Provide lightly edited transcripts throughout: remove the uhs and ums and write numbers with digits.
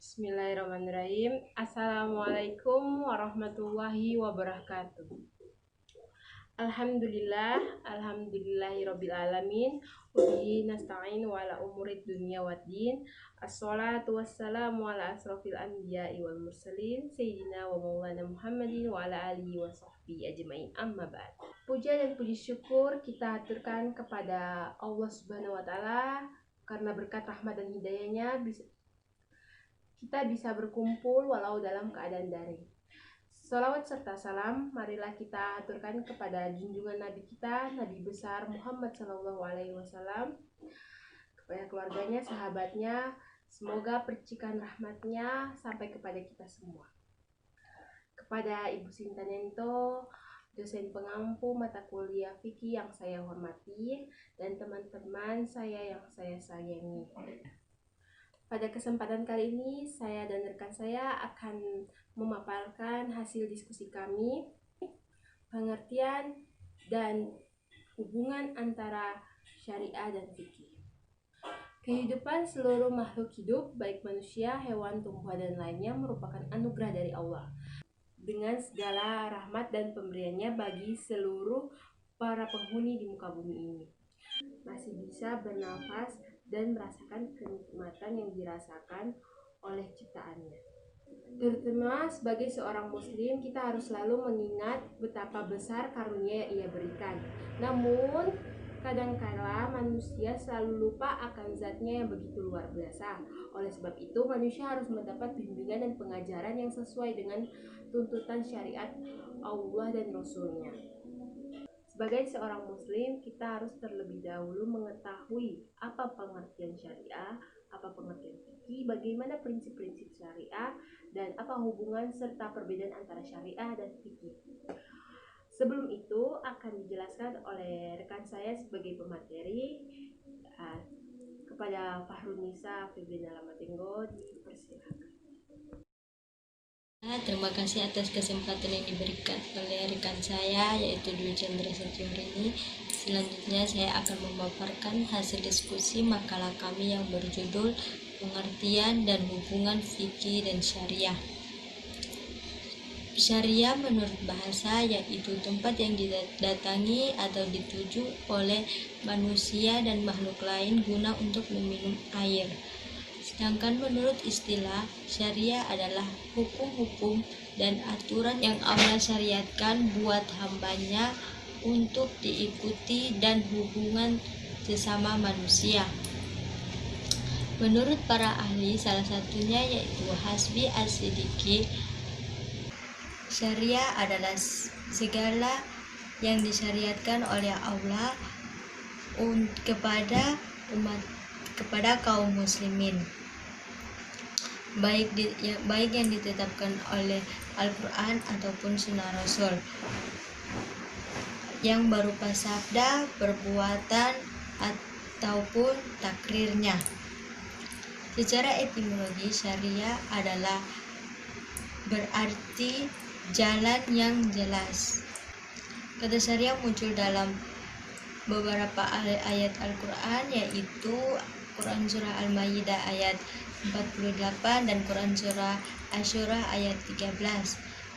Bismillahirrahmanirrahim. Assalamualaikum warahmatullahi wabarakatuh. Alhamdulillahirabbil alamin. Wabihi nasta'in wa ala umurid dunya waddin. Assalatu wassalamu ala asrofil anbiya'i wal mursalin sayyidina wa maulana Muhammadin wa ala alihi wa sahbihi ajmain. Amma ba'd. Puja dan puji syukur kita haturkan kepada Allah Subhanahu wa taala karena berkat rahmat dan hidayahnya kita bisa berkumpul walau dalam keadaan daring. Salawat serta salam marilah kita aturkan kepada junjungan Nabi kita, Nabi besar Muhammad SAW, kepada keluarganya, sahabatnya. Semoga percikan rahmatnya sampai kepada kita semua. Kepada Ibu Sinta Nento, dosen pengampu mata kuliah fikih yang saya hormati, dan teman-teman saya yang saya sayangi. Pada kesempatan kali ini, saya dan rekan saya akan memaparkan hasil diskusi kami, pengertian dan hubungan antara syariah dan fikih. Kehidupan seluruh makhluk hidup, baik manusia, hewan, tumbuhan, dan lainnya merupakan anugerah dari Allah. Dengan segala rahmat dan pemberiannya bagi seluruh para penghuni di muka bumi ini. Masih bisa bernafas dan merasakan kenikmatan yang dirasakan oleh ciptaannya. Terutama sebagai seorang muslim, kita harus selalu mengingat betapa besar karunia yang ia berikan. Namun, kadangkala manusia selalu lupa akan zatnya yang begitu luar biasa. Oleh sebab itu, manusia harus mendapat bimbingan dan pengajaran yang sesuai dengan tuntutan syariat Allah dan Rasul-Nya. Sebagai seorang muslim, kita harus terlebih dahulu mengetahui apa pengertian syariah, apa pengertian fikih, bagaimana prinsip-prinsip syariah, dan apa hubungan serta perbedaan antara syariah dan fikih. Sebelum itu akan dijelaskan oleh rekan saya sebagai pemateri. Kepada Fahrunisa Febrina Lamatinggo, dipersilakan. Terima kasih atas kesempatan yang diberikan oleh rekan saya, yaitu Dwi Chandra Setiorini. Selanjutnya saya akan memaparkan hasil diskusi makalah kami yang berjudul Pengertian dan Hubungan Fikih dan Syariah. Syariah menurut bahasa yaitu tempat yang didatangi atau dituju oleh manusia dan makhluk lain guna untuk meminum air. Sedangkan menurut istilah, syariah adalah hukum-hukum dan aturan yang Allah syariatkan buat hambanya untuk diikuti dan hubungan sesama manusia. Menurut para ahli, salah satunya yaitu Hasbi As-Siddiqi, syariah adalah segala yang disyariatkan oleh Allah kepada kaum muslimin, baik yang ditetapkan oleh Al-Quran ataupun Sunnah Rasul, yang berupa sabda, perbuatan, ataupun takrirnya. Secara etimologi, syariah adalah berarti jalan yang jelas. Kata syariah muncul dalam beberapa ayat Al-Quran, yaitu Quran Surah Al-Maidah ayat 48 dan Quran Surah Asy-Syura ayat 13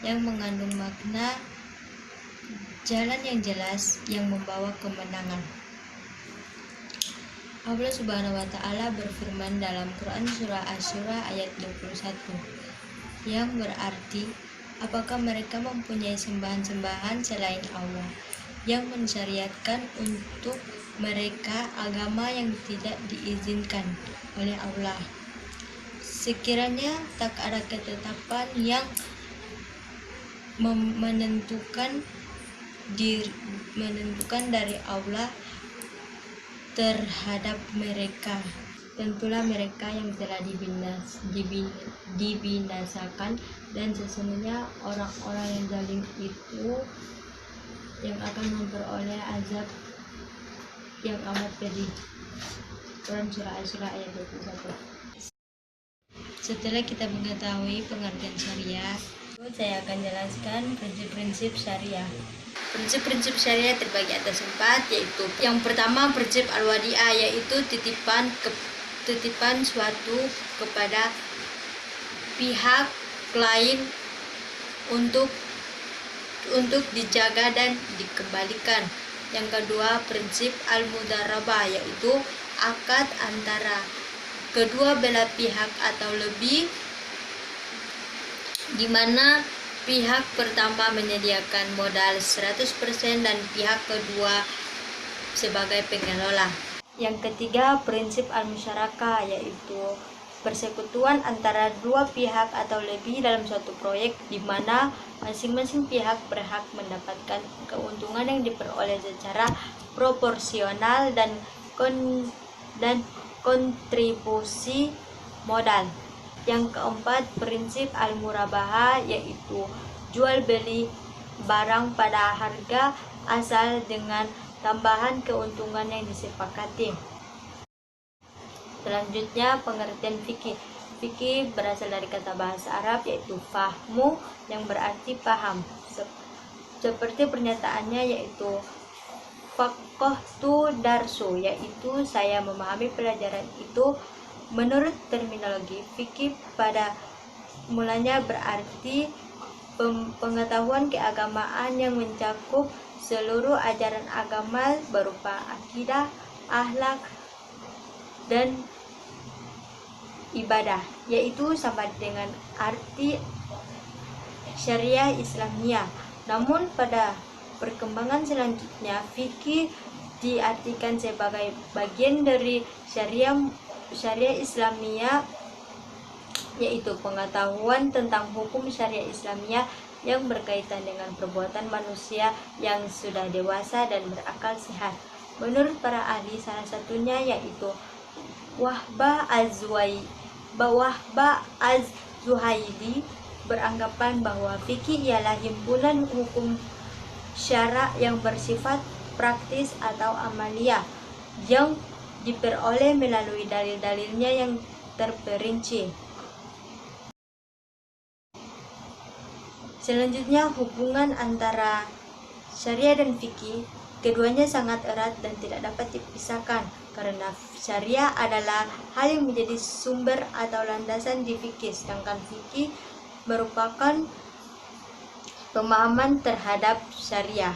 yang mengandung makna jalan yang jelas yang membawa kemenangan. Allah Subhanahu wa taala berfirman dalam Quran Surah Asy-Syura ayat 21 yang berarti, apakah mereka mempunyai sembahan-sembahan selain Allah yang mensyariatkan untuk mereka agama yang tidak diizinkan oleh Allah? Sekiranya tak ada ketetapan yang menentukan dari Allah terhadap mereka, tentulah mereka yang telah dibinasakan, dan sesungguhnya orang-orang yang zalim itu yang akan memperoleh azab yang amat pedih. Quran Surah Asy-Syura ayat 21. Setelah kita mengetahui pengertian syariah, saya akan jelaskan prinsip-prinsip syariah. Prinsip-prinsip syariah terbagi atas 4, yaitu yang pertama prinsip al-wadi'ah, yaitu titipan suatu kepada pihak lain untuk dijaga dan dikembalikan. Yang kedua, prinsip al-mudharabah, yaitu akad antara kedua belah pihak atau lebih, di mana pihak pertama menyediakan modal 100% dan pihak kedua sebagai pengelola. Yang ketiga, prinsip al-musyarakah, yaitu persekutuan antara dua pihak atau lebih dalam suatu proyek, di mana masing-masing pihak berhak mendapatkan keuntungan yang diperoleh secara proporsional dan kontribusi modal. Yang keempat, prinsip al-murabahah, yaitu jual beli barang pada harga asal dengan tambahan keuntungan yang disepakati. Selanjutnya, pengertian fikih. Fikih berasal dari kata bahasa Arab yaitu fahmu, yang berarti paham. Seperti pernyataannya, yaitu faqahtu darsu, yaitu saya memahami pelajaran itu. Menurut terminologi fikih, pada mulanya berarti pengetahuan keagamaan yang mencakup seluruh ajaran agama berupa akidah, akhlak, dan ibadah, yaitu sama dengan arti syariah Islamiyah. Namun pada perkembangan selanjutnya, fikih diartikan sebagai bagian dari syariah Islamiyah, yaitu pengetahuan tentang hukum syariah Islamiyah yang berkaitan dengan perbuatan manusia yang sudah dewasa dan berakal sehat. Menurut para ahli, salah satunya yaitu Wahbah Az-Zuhaili beranggapan bahwa fikih ialah himpunan hukum syara yang bersifat praktis atau amaliyah yang diperoleh melalui dalil-dalilnya yang terperinci. Selanjutnya, hubungan antara syariah dan fikih, keduanya sangat erat dan tidak dapat dipisahkan, karena syariah adalah hal yang menjadi sumber atau landasan di fikih, sedangkan fikih merupakan pemahaman terhadap syariah.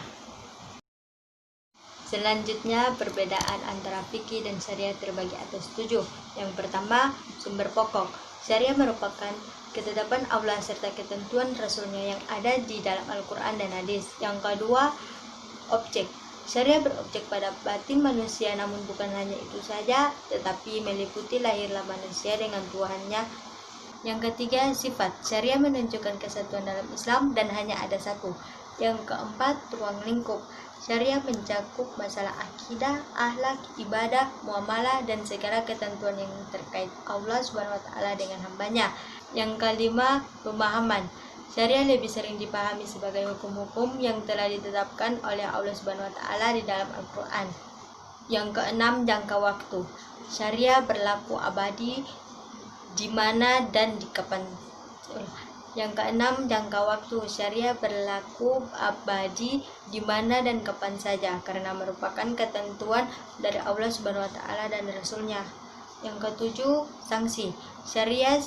Selanjutnya, perbedaan antara fikih dan syariah terbagi atas 7. Yang pertama, sumber pokok. Syariah merupakan ketetapan Allah serta ketentuan Rasulnya yang ada di dalam Al-Quran dan Hadis. Yang kedua, objek. Syariah berobjek pada batin manusia, namun bukan hanya itu saja, tetapi meliputi lahirlah manusia dengan Tuhannya. Yang ketiga, sifat. Syariah menunjukkan kesatuan dalam Islam dan hanya ada satu. Yang keempat, ruang lingkup. Syariah mencakup masalah akidah, akhlak, ibadah, muamalah, dan segala ketentuan yang terkait Allah SWT dengan hambanya. Yang kelima, pemahaman. Syariah lebih sering dipahami sebagai hukum-hukum yang telah ditetapkan oleh Allah SWT di dalam Al-Quran. Yang keenam, jangka waktu. Syariah berlaku abadi di mana dan di kapan. Yang keenam, jangka waktu. Syariah berlaku abadi di mana dan kapan saja, karena merupakan ketentuan dari Allah SWT dan Rasulnya. Yang ketujuh, sanksi. Syariah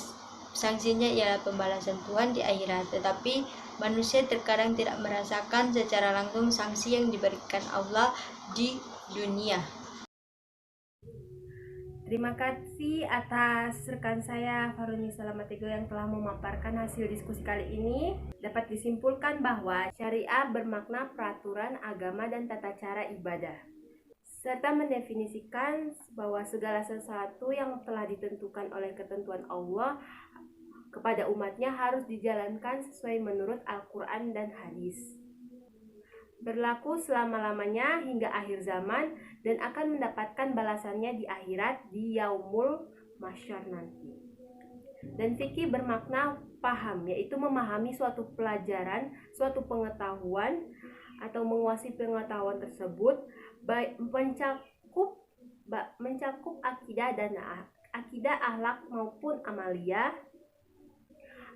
sanksinya ialah pembalasan Tuhan di akhirat, tetapi manusia terkadang tidak merasakan secara langsung sanksi yang diberikan Allah di dunia. Terima kasih atas rekan saya Faruni Salamatego yang telah memaparkan hasil diskusi kali ini. Dapat disimpulkan bahwa syariah bermakna peraturan agama dan tata cara ibadah, serta mendefinisikan bahwa segala sesuatu yang telah ditentukan oleh ketentuan Allah kepada umatnya harus dijalankan sesuai menurut Al-Quran dan Hadis. Berlaku selama-lamanya hingga akhir zaman dan akan mendapatkan balasannya di akhirat di Yaumul Mahsyar nanti. Dan fikih bermakna paham, yaitu memahami suatu pelajaran, suatu pengetahuan atau menguasai pengetahuan tersebut, baik mencakup akidah dan akidah, akhlak maupun amalia.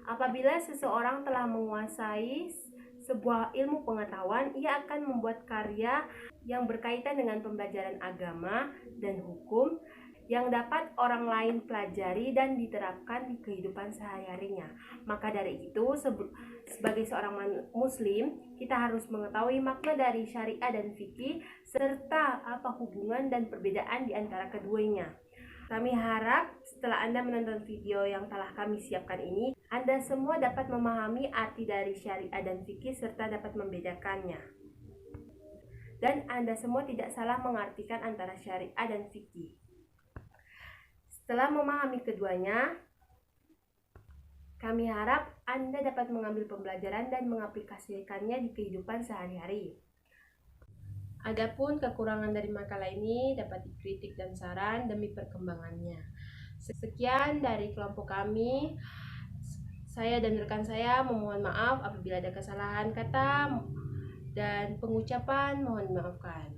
Apabila seseorang telah menguasai sebuah ilmu pengetahuan, ia akan membuat karya yang berkaitan dengan pembelajaran agama dan hukum yang dapat orang lain pelajari dan diterapkan di kehidupan sehari-harinya. Maka dari itu, sebagai seorang muslim, kita harus mengetahui makna dari syariah dan fikih serta apa hubungan dan perbedaan di antara keduanya. Kami harap setelah Anda menonton video yang telah kami siapkan ini, Anda semua dapat memahami arti dari syariah dan fikih serta dapat membedakannya. Dan Anda semua tidak salah mengartikan antara syariah dan fikih. Setelah memahami keduanya, kami harap Anda dapat mengambil pembelajaran dan mengaplikasikannya di kehidupan sehari-hari. Adapun kekurangan dari makalah ini dapat dikritik dan saran demi perkembangannya. Sekian dari kelompok kami. Saya dan rekan saya memohon maaf apabila ada kesalahan kata dan pengucapan, mohon dimaafkan.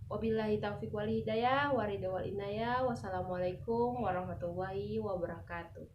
Wabillahi taufiq wal hidayah, waridha wal inayah. Wassalamualaikum warahmatullahi wabarakatuh.